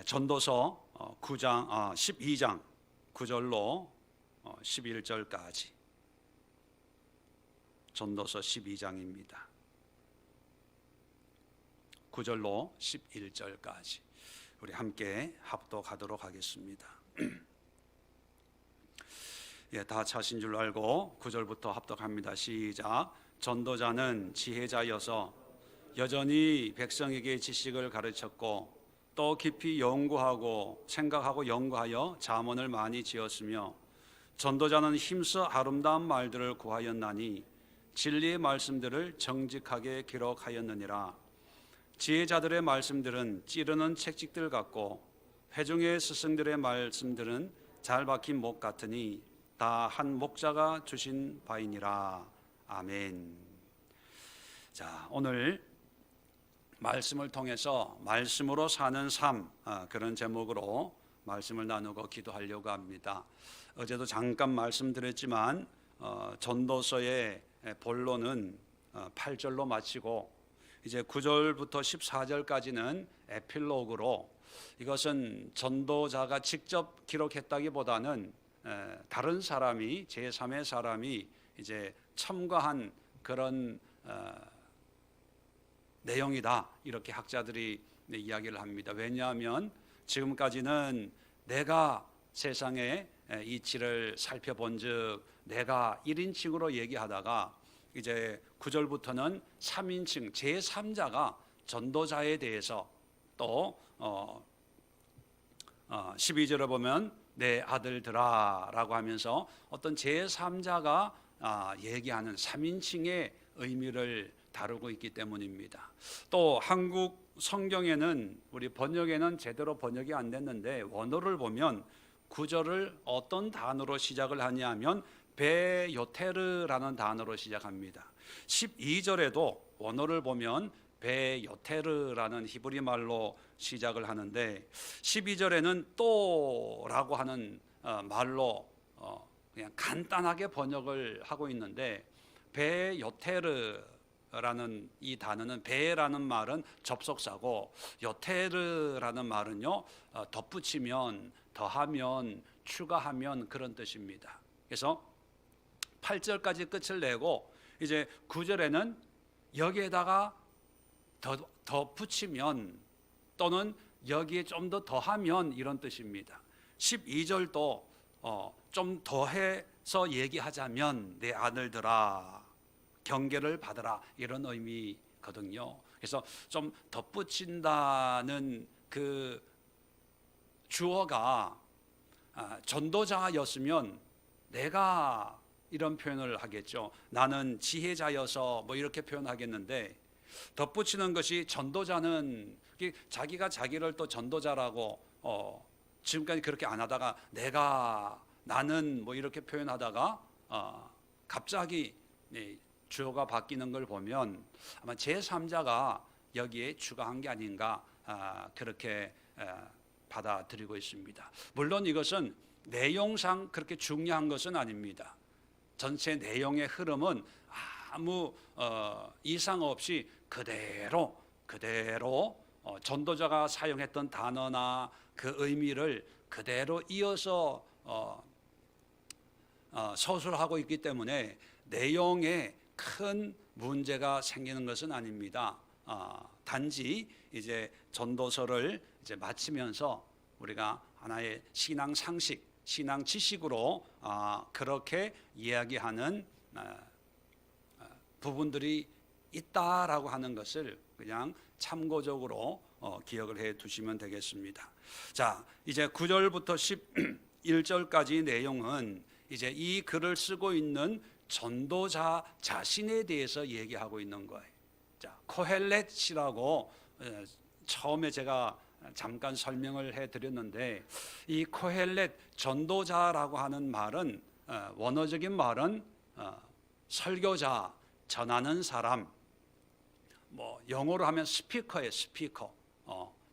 전도서 12장 9절로 11절까지 전도서 12장입니다. 9절로 11절까지 우리 함께 합독하도록 하겠습니다. 다 차신 줄 알고 9절부터 합독합니다. 시작. 전도자는 지혜자여서 여전히 백성에게 지식을 가르쳤고 또 깊이 연구하고 생각하고 연구하여 잠언을 많이 지었으며 전도자는 힘써 아름다운 말들을 구하였나니 진리의 말씀들을 정직하게 기록하였느니라. 지혜자들의 말씀들은 찌르는 책찍들 같고 회중의 스승들의 말씀들은 잘 박힌 목 같으니 다 한 목자가 주신 바이니라. 아멘. 자, 오늘 말씀을 통해서 말씀으로 사는 삶, 그런 제목으로 말씀을 나누고 기도하려고 합니다. 어제도 잠깐 말씀드렸지만 전도서의 본론은 8절로 마치고 이제 9절부터 14절까지는 에필로그로, 이것은 전도자가 직접 기록했다기보다는 다른 사람이, 제3의 사람이 이제 첨가한 그런 내용이다, 이렇게 학자들이 이야기를 합니다. 왜냐하면 지금까지는 내가 세상의 이치를 살펴본 즉 내가 1인칭으로 얘기하다가 이제 9절부터는 3인칭 제3자가 전도자에 대해서, 또 12절에 보면 내 아들들아 라고 하면서 어떤 제3자가 얘기하는 3인칭의 의미를 다루고 있기 때문입니다. 또 한국 성경에는, 우리 번역에는 제대로 번역이 안 됐는데 원어를 보면 9절을 어떤 단어로 시작을 하냐면 베요테르라는 단어로 시작합니다. 12절에도 원어를 보면 베요테르라는 히브리 말로 시작을 하는데 12절에는 또라고 하는 말로 그냥 간단하게 번역을 하고 있는데, 베요테르라는 이 단어는, 베라는 말은 접속사고 요테르라는 말은요 덧붙이면, 더하면, 추가하면 그런 뜻입니다. 그래서 8절까지 끝을 내고 이제 9절에는 여기에다가 더 붙이면 또는 여기에 좀 더 더하면 이런 뜻입니다. 12절도 좀 더해서 얘기하자면 내 아들들아 경계를 받으라, 이런 의미거든요. 그래서 좀 덧붙인다는 그 주어가 전도자였으면 내가 이런 표현을 하겠죠. 나는 지혜자여서 뭐 이렇게 표현하겠는데, 덧붙이는 것이 전도자는 자기가 자기를 또 전도자라고 지금까지 그렇게 안 하다가 나는 뭐 이렇게 표현하다가 갑자기 주어가 바뀌는 걸 보면 아마 제3자가 여기에 추가한 게 아닌가, 그렇게 받아들이고 있습니다. 물론 이것은 내용상 그렇게 중요한 것은 아닙니다. 전체 내용의 흐름은 아무 이상 없이 그대로 전도자가 사용했던 단어나 그 의미를 그대로 이어서 서술하고 있기 때문에 내용에 큰 문제가 생기는 것은 아닙니다. 단지 이제 전도서를 이제 마치면서 우리가 하나의 신앙 상식, 신앙 지식으로 그렇게 이야기하는 부분들이 있다라고 하는 것을 그냥 참고적으로 기억을 해 두시면 되겠습니다. 자, 이제 9절부터 11절까지 내용은 이제 이 글을 쓰고 있는 전도자 자신에 대해서 얘기하고 있는 거예요. 자, 코헬렛이라고 처음에 제가 잠깐 설명을 해드렸는데, 이 코헬렛 전도자라고 하는 말은 원어적인 말은 설교자, 전하는 사람, 뭐 영어로 하면 스피커예요. 스피커,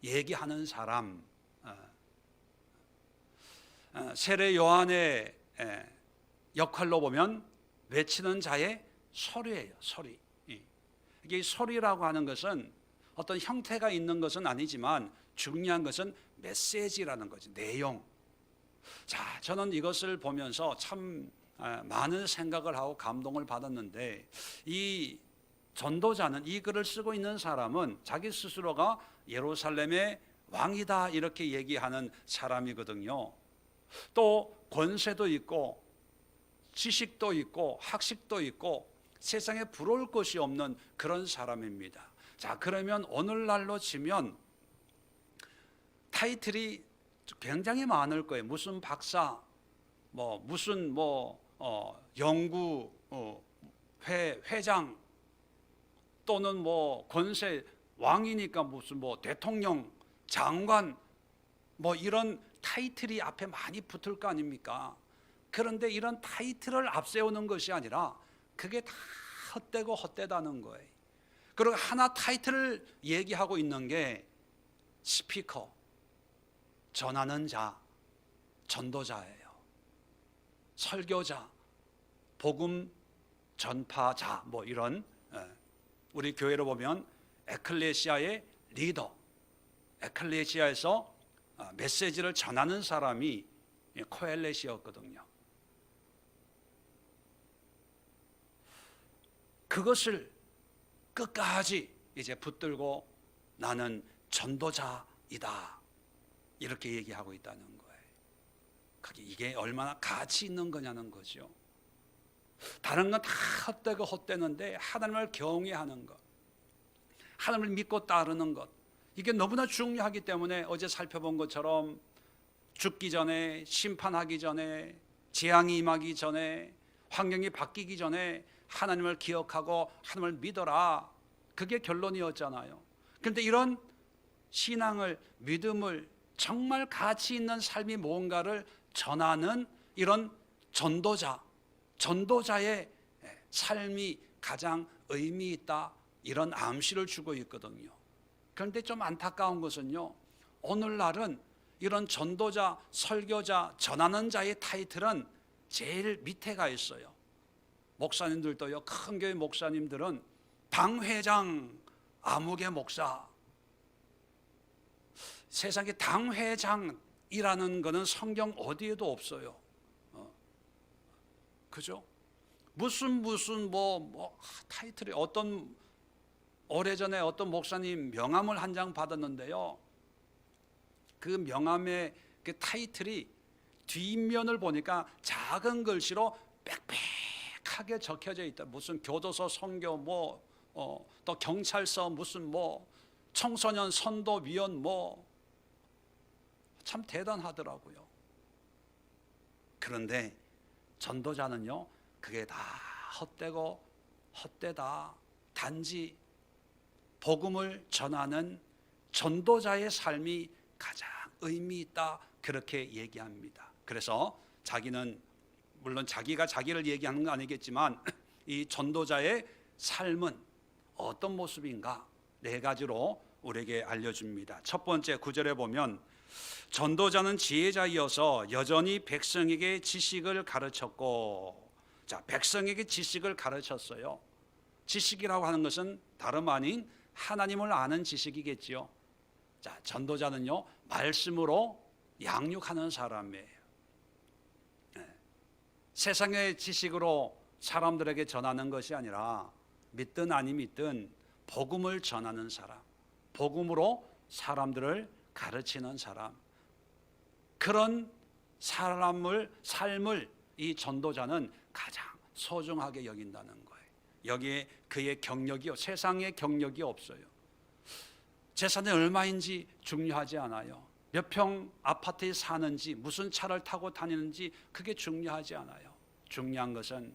얘기하는 사람. 세례 요한의 역할로 보면 외치는 자의 소리예요. 소리. 이게 소리라고 하는 것은 어떤 형태가 있는 것은 아니지만 중요한 것은 메시지라는 거지, 내용. 자, 저는 이것을 보면서 참 많은 생각을 하고 감동을 받았는데, 이 전도자는, 이 글을 쓰고 있는 사람은 자기 스스로가 예루살렘의 왕이다 이렇게 얘기하는 사람이거든요. 또 권세도 있고 지식도 있고 학식도 있고 세상에 부러울 것이 없는 그런 사람입니다. 자, 그러면 오늘날로 치면 타이틀이 굉장히 많을 거예요. 무슨 박사, 무슨 연구 회장, 또는 권세, 왕이니까 무슨 대통령, 장관, 이런 타이틀이 앞에 많이 붙을 거 아닙니까? 그런데 이런 타이틀을 앞세우는 것이 아니라 그게 다 헛되고 헛되다는 거예요. 그리고 하나 타이틀을 얘기하고 있는 게 스피커, 전하는 자, 전도자예요. 설교자, 복음 전파자, 이런, 우리 교회로 보면 에클레시아의 리더, 에클레시아에서 메시지를 전하는 사람이 코엘렛이었거든요. 그것을 끝까지 이제 붙들고 나는 전도자이다 이렇게 얘기하고 있다는 거예요. 이게 얼마나 가치 있는 거냐는 거죠. 다른 건 다 헛되고 헛되는데 하나님을 경외하는 것, 하나님을 믿고 따르는 것, 이게 너무나 중요하기 때문에 어제 살펴본 것처럼 죽기 전에, 심판하기 전에, 재앙이 임하기 전에, 환경이 바뀌기 전에 하나님을 기억하고 하나님을 믿어라, 그게 결론이었잖아요. 그런데 이런 신앙을, 믿음을, 정말 가치 있는 삶이 뭔가를 전하는 이런 전도자의 삶이 가장 의미 있다, 이런 암시를 주고 있거든요. 그런데 좀 안타까운 것은요, 오늘날은 이런 전도자, 설교자, 전하는 자의 타이틀은 제일 밑에 가 있어요. 목사님들도요, 큰 교회 목사님들은 당회장, 아무개 목사. 세상에 당회장이라는 것은 성경 어디에도 없어요. 그죠? 무슨 타이틀이, 오래전에 어떤 목사님 명함을 한 장 받았는데요, 그 명함의 그 타이틀이 뒷면을 보니까 작은 글씨로 빽빽하게 적혀져 있다. 무슨 교도소 선교, 또 경찰서 무슨 청소년 선도위원, 참 대단하더라고요. 그런데 전도자는요, 그게 다 헛되고 헛되다. 단지 복음을 전하는 전도자의 삶이 가장 의미 있다, 그렇게 얘기합니다. 그래서 자기는, 물론 자기가 자기를 얘기하는 건 아니겠지만, 이 전도자의 삶은 어떤 모습인가 4가지로 우리에게 알려줍니다. 첫 번째 9절에 보면, 전도자는 지혜자이어서 여전히 백성에게 지식을 가르쳤고. 자, 백성에게 지식을 가르쳤어요. 지식이라고 하는 것은 다름 아닌 하나님을 아는 지식이겠지요. 자, 전도자는요, 말씀으로 양육하는 사람이에요. 세상의 지식으로 사람들에게 전하는 것이 아니라 믿든 아니 믿든 복음을 전하는 사람, 복음으로 사람들을 가르치는 사람, 그런 삶을 이 전도자는 가장 소중하게 여긴다는 거예요. 여기에 그의 경력이요, 세상의 경력이 없어요. 재산이 얼마인지 중요하지 않아요. 몇 평 아파트에 사는지, 무슨 차를 타고 다니는지, 그게 중요하지 않아요. 중요한 것은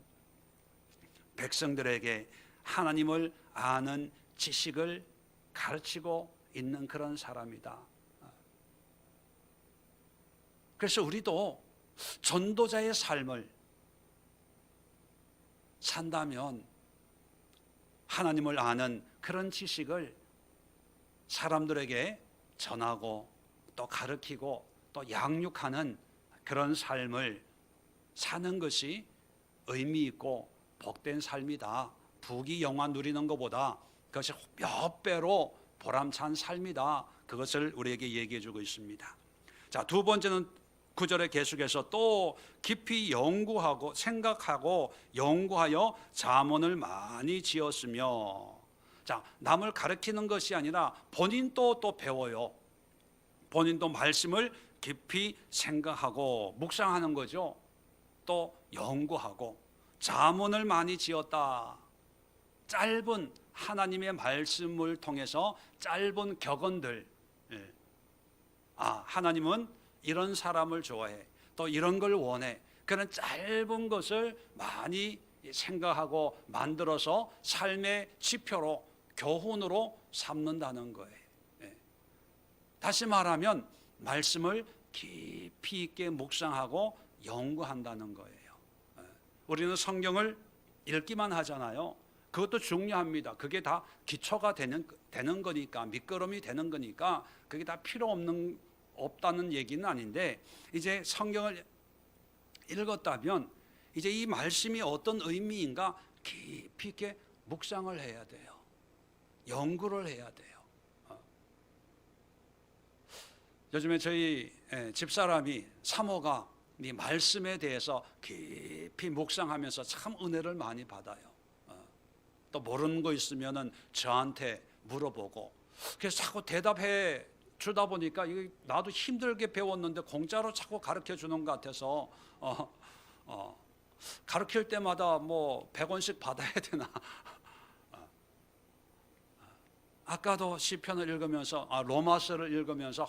백성들에게 하나님을 아는 지식을 가르치고 있는 그런 사람이다. 그래서 우리도 전도자의 삶을 산다면 하나님을 아는 그런 지식을 사람들에게 전하고 또 가르치고 또 양육하는 그런 삶을 사는 것이 의미 있고 복된 삶이다. 부귀 영화 누리는 것보다 그것이 몇 배로 보람찬 삶이다. 그것을 우리에게 얘기해 주고 있습니다. 자, 두 번째는 9절에 계속해서 또 깊이 연구하고 생각하고 연구하여 잠언을 많이 지었으며, 자, 남을 가르치는 것이 아니라 본인도 또 배워요. 본인도 말씀을 깊이 생각하고 묵상하는 거죠. 또 연구하고 잠언을 많이 지었다. 짧은 하나님의 말씀을 통해서 짧은 격언들, 하나님은 이런 사람을 좋아해, 또 이런 걸 원해, 그런 짧은 것을 많이 생각하고 만들어서 삶의 지표로, 교훈으로 삼는다는 거예요. 다시 말하면 말씀을 깊이 있게 묵상하고 연구한다는 거예요. 우리는 성경을 읽기만 하잖아요. 그것도 중요합니다. 그게 다 기초가 되는 거니까, 밑거름이 되는 거니까 그게 다 없다는 얘기는 아닌데, 이제 성경을 읽었다면 이제 이 말씀이 어떤 의미인가 깊이 있게 묵상을 해야 돼요. 연구를 해야 돼요. 요즘에 저희 집사람이 사모가 이 말씀에 대해서 깊이 묵상하면서 참 은혜를 많이 받아요. 또 모르는 거 있으면은 저한테 물어보고, 그래서 자꾸 대답해 주다 보니까 이게 나도 힘들게 배웠는데 공짜로 자꾸 가르쳐 주는 것 같아서 가르칠 때마다 뭐 100원씩 받아야 되나. 아까도 시편을 읽으면서 로마서를 읽으면서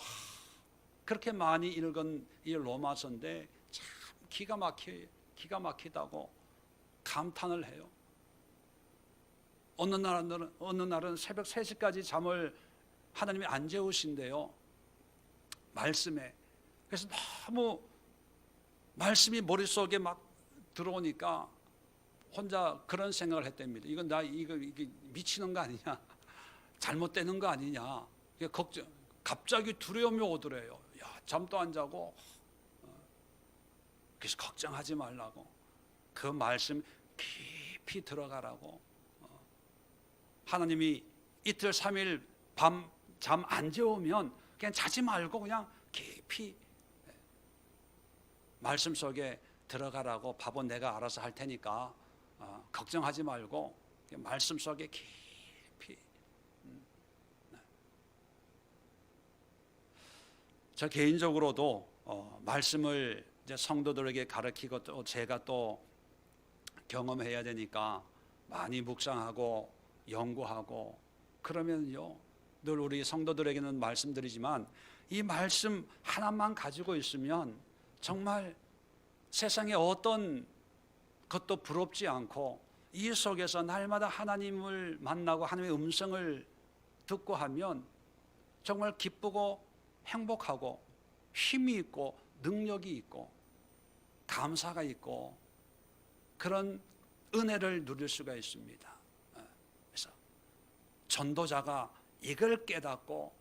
그렇게 많이 읽은 이 로마서인데 참 기가 막히다고 감탄을 해요. 어느 날은 새벽 3시까지 잠을 하나님이 안 재우신대요. 말씀에. 그래서 너무 말씀이 머릿속에 막 들어오니까 혼자 그런 생각을 했답니다. 이게 미치는 거 아니냐? 잘못되는 거 아니냐? 갑자기 두려움이 오더래요. 잠도 안 자고. 그래서 걱정하지 말라고. 그 말씀 깊이 들어가라고. 하나님이 이틀 3일 밤 잠 안 재우면 그냥 자지 말고 그냥 깊이 말씀 속에 들어가라고. 밥은 내가 알아서 할 테니까 걱정하지 말고 말씀 속에 깊이. 저 개인적으로도 말씀을 이제 성도들에게 가르치고 또 제가 또 경험해야 되니까 많이 묵상하고 연구하고 그러면요, 늘 우리 성도들에게는 말씀드리지만 이 말씀 하나만 가지고 있으면 정말 세상에 어떤 것도 부럽지 않고 이 속에서 날마다 하나님을 만나고 하나님의 음성을 듣고 하면 정말 기쁘고 행복하고 힘이 있고 능력이 있고 감사가 있고 그런 은혜를 누릴 수가 있습니다. 그래서 전도자가 이걸 깨닫고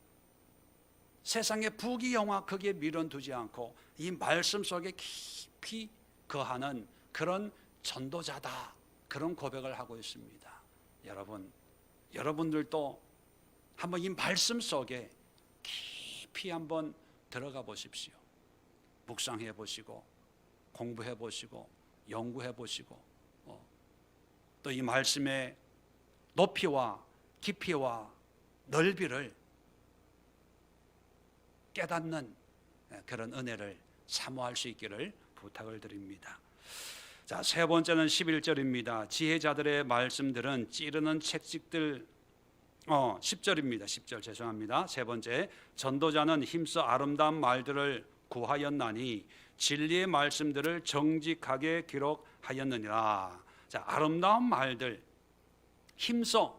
세상의 부귀영화 거기에 미련두지 않고 이 말씀 속에 깊이 거하는 그런 전도자다, 그런 고백을 하고 있습니다. 여러분들도 한번 이 말씀 속에 깊이 한번 들어가 보십시오. 묵상해 보시고 공부해 보시고 연구해 보시고 또 이 말씀의 높이와 깊이와 넓이를 깨닫는 그런 은혜를 사모할 수 있기를 부탁을 드립니다. 자, 세 번째는 11절입니다. 지혜자들의 말씀들은 찌르는 채찍들. 10절입니다. 10절 죄송합니다. 세 번째, 전도자는 힘써 아름다운 말들을 구하였나니 진리의 말씀들을 정직하게 기록하였느니라. 자, 아름다운 말들, 힘써,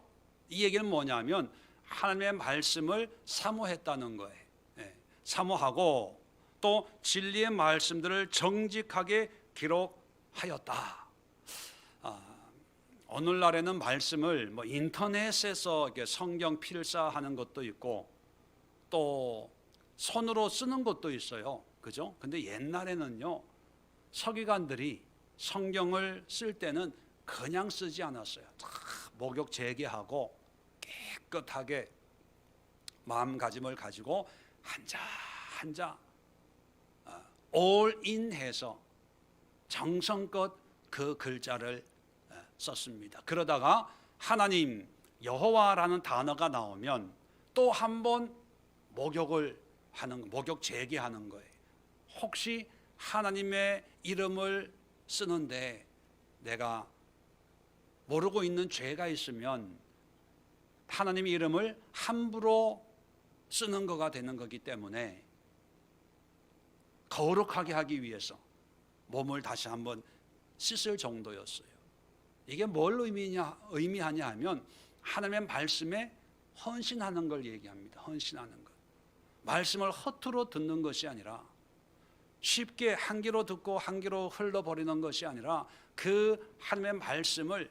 이 얘기는 뭐냐면 하나님의 말씀을 사모했다는 거예요. 사모하고 또 진리의 말씀들을 정직하게 기록하였다. 오늘날에는 말씀을 인터넷에서 성경 필사하는 것도 있고 또 손으로 쓰는 것도 있어요. 그죠? 근데 옛날에는요, 서기관들이 성경을 쓸 때는 그냥 쓰지 않았어요. 다 목욕 재개하고 깨끗하게 마음가짐을 가지고 한자 올인해서 정성껏 그 글자를 썼습니다. 그러다가 하나님 여호와라는 단어가 나오면 또 한 번 목욕 제기하는 거예요. 혹시 하나님의 이름을 쓰는데 내가 모르고 있는 죄가 있으면 하나님의 이름을 함부로 쓰는 거가 되는 거기 때문에 거룩하게 하기 위해서 몸을 다시 한번 씻을 정도였어요. 이게 뭘 의미하냐 하면 하나님의 말씀에 헌신하는 걸 얘기합니다. 헌신하는 것. 말씀을 허투루 듣는 것이 아니라 쉽게 한 귀로 듣고 한 귀로 흘러버리는 것이 아니라 그 하나님의 말씀을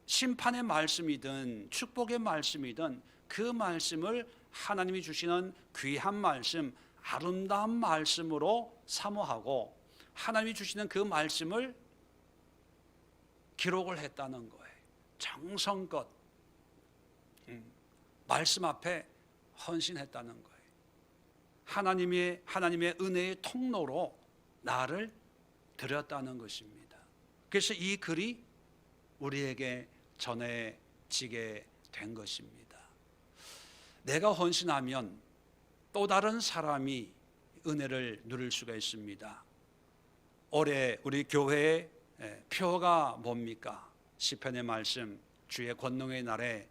심판의 말씀이든 축복의 말씀이든 그 말씀을 하나님이 주시는 귀한 말씀, 아름다운 말씀으로 사모하고 하나님이 주시는 그 말씀을 기록을 했다는 거예요. 정성껏 말씀 앞에 헌신했다는 거예요. 하나님의 은혜의 통로로 나를 드렸다는 것입니다. 그래서 이 글이 우리에게 전해지게 된 것입니다. 내가 헌신하면 또 다른 사람이 은혜를 누릴 수가 있습니다. 올해 우리 교회의 표가 뭡니까? 시편의 말씀, 주의 권능의 날에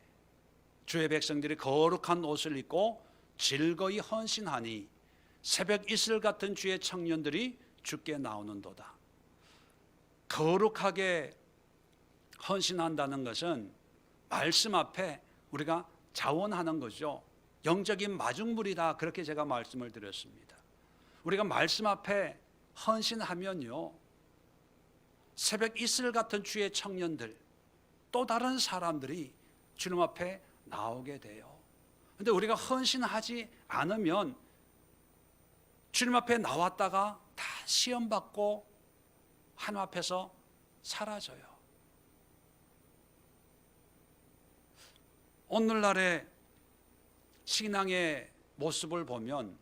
주의 백성들이 거룩한 옷을 입고 즐거이 헌신하니 새벽 이슬 같은 주의 청년들이 주께 나오는도다. 거룩하게 헌신한다는 것은 말씀 앞에 우리가 자원하는 거죠. 영적인 마중물이다, 그렇게 제가 말씀을 드렸습니다. 우리가 말씀 앞에 헌신하면요, 새벽 이슬 같은 주의 청년들, 또 다른 사람들이 주님 앞에 나오게 돼요. 그런데 우리가 헌신하지 않으면 주님 앞에 나왔다가 다 시험받고 하나님 앞에서 사라져요. 오늘날의 신앙의 모습을 보면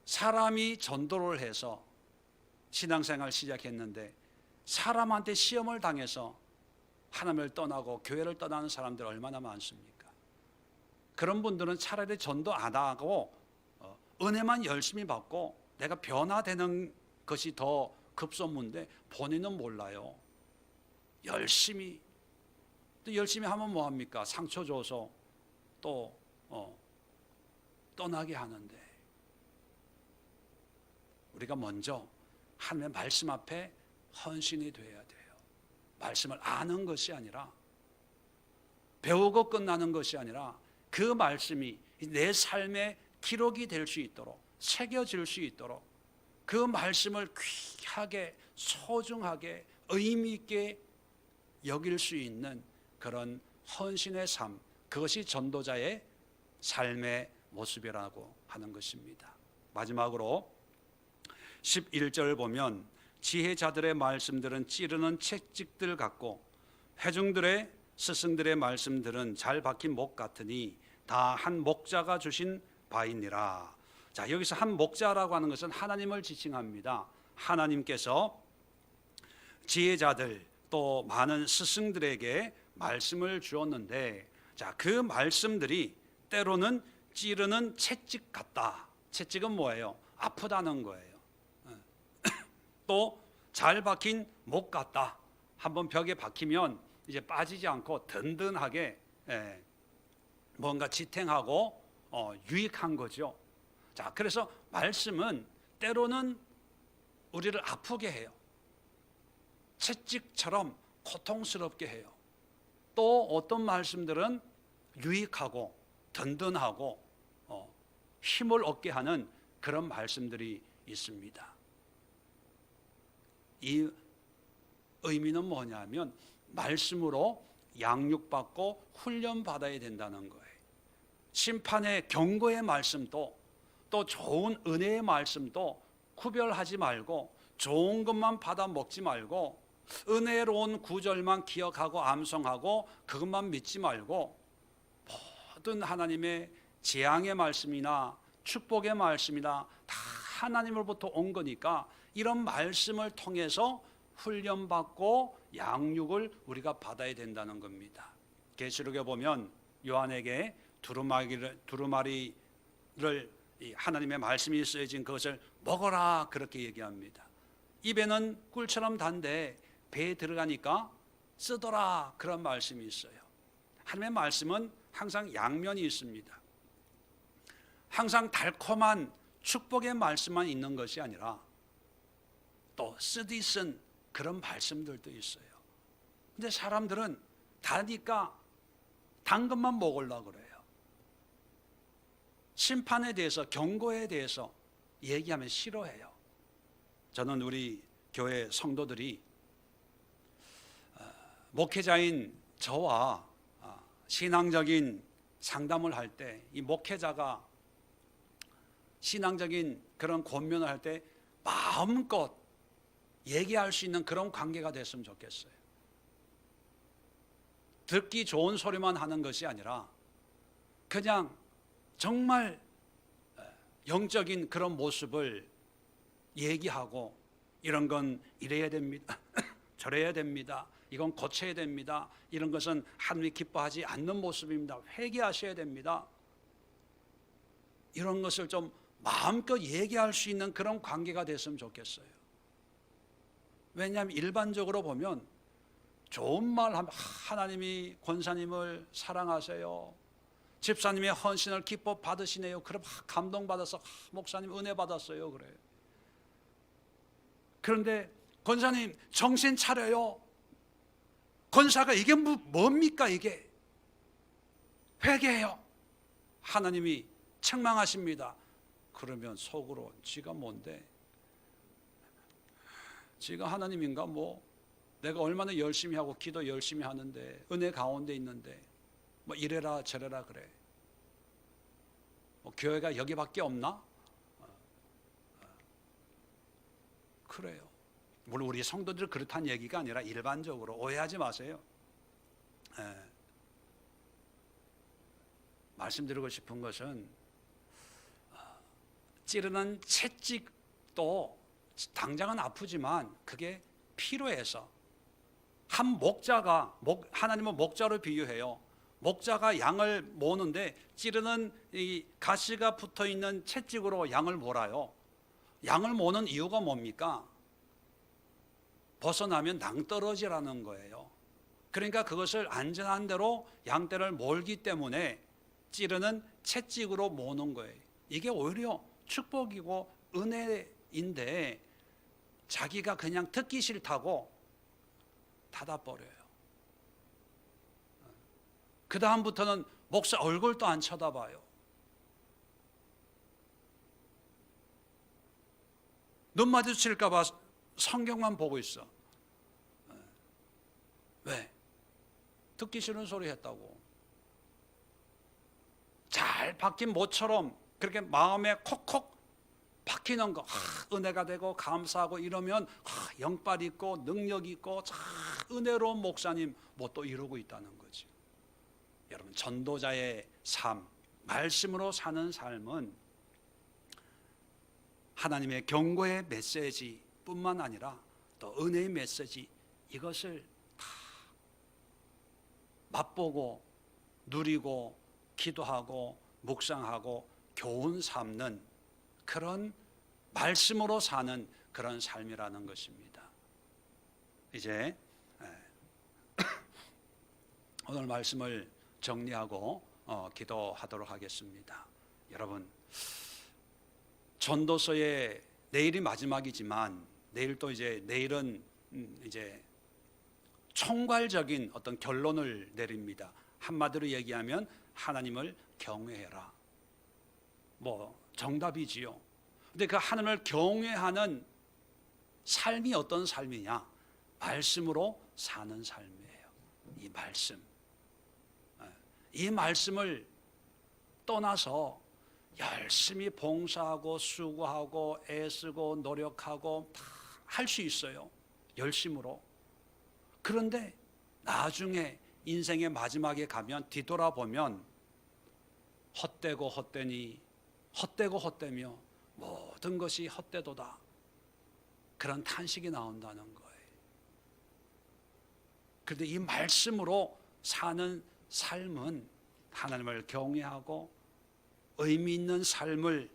사람이 전도를 해서 신앙생활 시작했는데 사람한테 시험을 당해서 하나님을 떠나고 교회를 떠나는 사람들 얼마나 많습니까? 그런 분들은 차라리 전도 안 하고 은혜만 열심히 받고 내가 변화되는 것이 더 급선무인데 본인은 몰라요. 열심히 하면 뭐합니까? 상처 줘서 또 떠나게 하는데, 우리가 먼저 하나님의 말씀 앞에 헌신이 돼야 돼요. 말씀을 아는 것이 아니라, 배우고 끝나는 것이 아니라 그 말씀이 내 삶의 기록이 될 수 있도록, 새겨질 수 있도록 그 말씀을 귀하게 소중하게 의미 있게 여길 수 있는 그런 헌신의 삶, 그것이 전도자의 삶의 모습이라고 하는 것입니다. 마지막으로 11절 보면 지혜자들의 말씀들은 찌르는 채찍들 같고 회중들의 스승들의 말씀들은 잘 박힌 목 같으니 다 한 목자가 주신 바이니라. 자, 여기서 한 목자라고 하는 것은 하나님을 지칭합니다. 하나님께서 지혜자들 또 많은 스승들에게 말씀을 주었는데, 자, 그 말씀들이 때로는 찌르는 채찍 같다. 채찍은 뭐예요? 아프다는 거예요. 또 잘 박힌 목 같다. 한번 벽에 박히면 이제 빠지지 않고 든든하게 뭔가 지탱하고 유익한 거죠. 자, 그래서 말씀은 때로는 우리를 아프게 해요. 채찍처럼 고통스럽게 해요. 또 어떤 말씀들은 유익하고 든든하고 힘을 얻게 하는 그런 말씀들이 있습니다. 이 의미는 뭐냐면 말씀으로 양육받고 훈련받아야 된다는 거예요. 심판의 경고의 말씀도 또 좋은 은혜의 말씀도 구별하지 말고 좋은 것만 받아 먹지 말고 은혜로운 구절만 기억하고 암송하고 그것만 믿지 말고 모든 하나님의 재앙의 말씀이나 축복의 말씀이나 다 하나님으로부터 온 거니까 이런 말씀을 통해서 훈련받고 양육을 우리가 받아야 된다는 겁니다. 계시록에 보면 요한에게 두루마리를 하나님의 말씀이 쓰여진 그것을 먹어라 그렇게 얘기합니다. 입에는 꿀처럼 단데 배에 들어가니까 쓰더라 그런 말씀이 있어요. 하나님의 말씀은 항상 양면이 있습니다. 항상 달콤한 축복의 말씀만 있는 것이 아니라 또 쓰디쓴 그런 말씀들도 있어요. 근데 사람들은 다니까 단 것만 먹으려고 그래요. 심판에 대해서 경고에 대해서 얘기하면 싫어해요. 저는 우리 교회 성도들이 목회자인 저와 신앙적인 상담을 할 때 이 목회자가 신앙적인 그런 권면을 할 때 마음껏 얘기할 수 있는 그런 관계가 됐으면 좋겠어요. 듣기 좋은 소리만 하는 것이 아니라 그냥 정말 영적인 그런 모습을 얘기하고 이런 건 이래야 됩니다. 저래야 됩니다. 이건 고쳐야 됩니다. 이런 것은 하나님이 기뻐하지 않는 모습입니다. 회개하셔야 됩니다. 이런 것을 좀 마음껏 얘기할 수 있는 그런 관계가 됐으면 좋겠어요. 왜냐하면 일반적으로 보면 좋은 말 하면 하나님이 권사님을 사랑하세요. 집사님의 헌신을 기뻐 받으시네요. 그럼 감동받아서 목사님 은혜 받았어요. 그래요. 그런데 권사님 정신 차려요. 권사가 이게 뭡니까 이게? 회개해요. 하나님이 책망하십니다. 그러면 속으로 지가 뭔데? 지가 하나님인가 뭐? 내가 얼마나 열심히 하고 기도 열심히 하는데 은혜 가운데 있는데 뭐 이래라 저래라 그래. 뭐 교회가 여기밖에 없나? 그래요. 물론 우리 성도들 그렇다는 얘기가 아니라 일반적으로 오해하지 마세요. 말씀드리고 싶은 것은 찌르는 채찍도 당장은 아프지만 그게 필요해서 한 목자가 하나님은 목자로 비유해요. 목자가 양을 모는데 찌르는 이 가시가 붙어 있는 채찍으로 양을 몰아요. 양을 모는 이유가 뭡니까? 벗어나면 낭떠러지라는 거예요. 그러니까 그것을 안전한 대로 양떼를 몰기 때문에 찌르는 채찍으로 모는 거예요. 이게 오히려 축복이고 은혜인데 자기가 그냥 듣기 싫다고 닫아버려요. 그 다음부터는 목사 얼굴도 안 쳐다봐요. 눈 마주칠까 봐 성경만 보고 있어. 왜? 듣기 싫은 소리 했다고. 잘 박힌 모처럼 그렇게 마음에 콕콕 박히는 거, 은혜가 되고 감사하고 이러면 영빨 있고 능력 있고 은혜로운 목사님 뭐 또 이러고 있다는 거지. 여러분 전도자의 삶, 말씀으로 사는 삶은 하나님의 경고의 메시지 뿐만 아니라 또 은혜의 메시지, 이것을 다 맛보고 누리고 기도하고 묵상하고 교훈 삼는 그런 말씀으로 사는 그런 삶이라는 것입니다. 이제 오늘 말씀을 정리하고 기도하도록 하겠습니다. 여러분, 전도서의 내일이 마지막이지만 내일은 이제 총괄적인 어떤 결론을 내립니다. 한마디로 얘기하면 하나님을 경외해라. 뭐 정답이지요. 근데 그 하나님을 경외하는 삶이 어떤 삶이냐? 말씀으로 사는 삶이에요. 이 말씀을 떠나서 열심히 봉사하고 수고하고 애쓰고 노력하고 다 할 수 있어요. 열심으로. 그런데 나중에 인생의 마지막에 가면 뒤돌아보면 헛되고 헛되니 헛되고 헛되며 모든 것이 헛되도다. 그런 탄식이 나온다는 거예요. 그런데 이 말씀으로 사는 삶은 하나님을 경외하고 의미 있는 삶을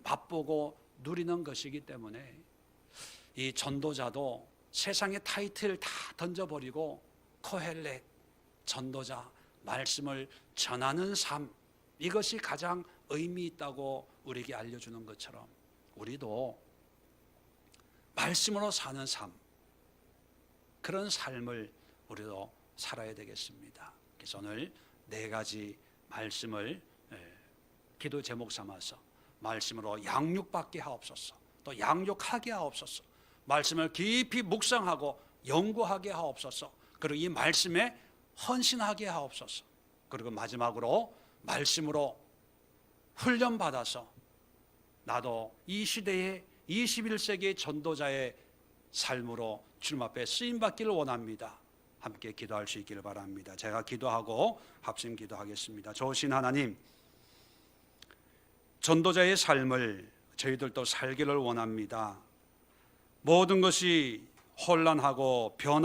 맛보고 누리는 것이기 때문에 이 전도자도 세상의 타이틀 다 던져버리고 코헬렛, 전도자, 말씀을 전하는 삶, 이것이 가장 의미 있다고 우리에게 알려주는 것처럼 우리도 말씀으로 사는 삶, 그런 삶을 우리도 살아야 되겠습니다. 그래서 오늘 4가지 말씀을 기도 제목 삼아서 말씀으로 양육받게 하옵소서, 또 양육하게 하옵소서, 말씀을 깊이 묵상하고 연구하게 하옵소서, 그리고 이 말씀에 헌신하게 하옵소서, 그리고 마지막으로 말씀으로 훈련받아서 나도 이 시대의 21세기의 전도자의 삶으로 주님 앞에 쓰임받기를 원합니다. 함께 기도할 수 있기를 바랍니다. 제가 기도하고 합심 기도하겠습니다. 좋으신 하나님, 전도자의 삶을 저희들도 살기를 원합니다. 모든 것이 혼란하고 변화